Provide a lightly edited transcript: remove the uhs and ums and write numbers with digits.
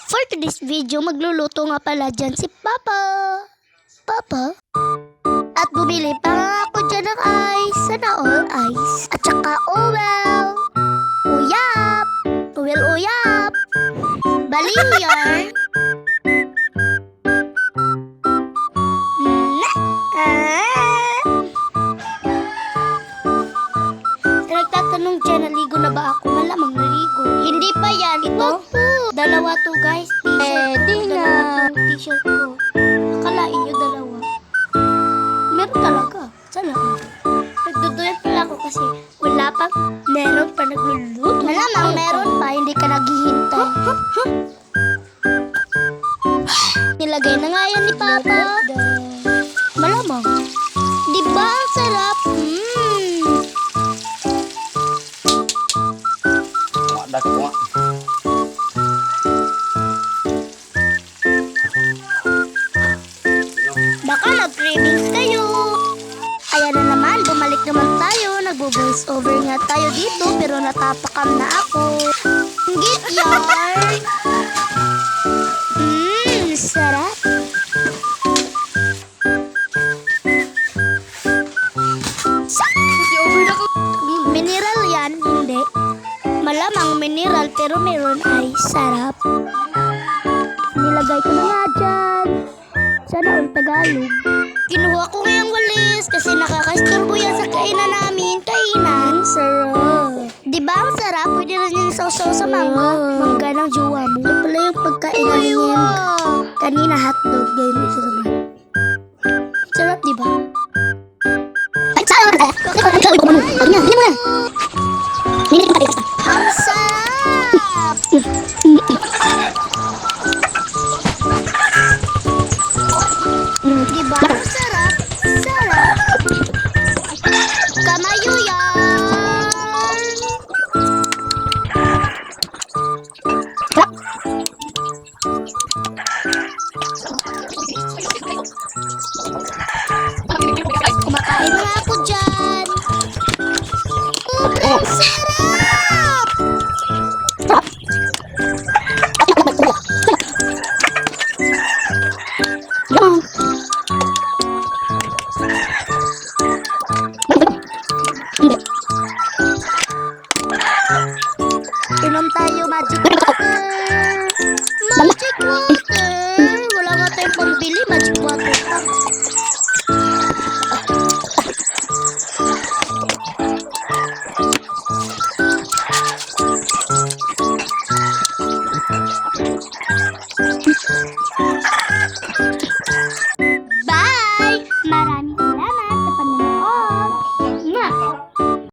For today's video, magluluto nga pala dyan si Papa. At bumili pa nga ako dyan ng ice. Sana all ice. At saka Owel. Uyap. Owel uyap. Baliw yarn. Nagtatanong dyan, naligo na ba ako? Malamang naligo. Hindi pa yan. Ito? Dalawa to guys. T-shirt ko. Dalawa to t-shirt ko. Akalain nyo dalawa. Meron talaga. Sana. Nagduduyan pala ako kasi wala pang meron pa nagluluto. Malamang meron pa. Hindi ka naghihintay. Nilagay na nga yan ni Papa. Malamang. Di ba ang sarap? Dako nga. Baka mag-cravings kayo. Ayan na naman, bumalik naman tayo. Nagbo-voice over nga tayo dito pero natapakam na ako. Git yarn. Sarap. Mineral yan, hindi. Malamang mineral pero meron ay sarap. Nilagay ko na nga dyan. Sana all Tagalog. Kinuha ko ngayong walis kasi nakakasturbo yan sa kainan namin. Kainan, sarap. Diba ang sarap? Pwede rin yung sausaw sa mangga. Mangga ng jowa mo. Ito pala yung pagkain namin ngayon. Kanina hotdog, ganyan ito naman. Sarap, diba? Ay, sarap! Hindi mo na! Hindi mo na!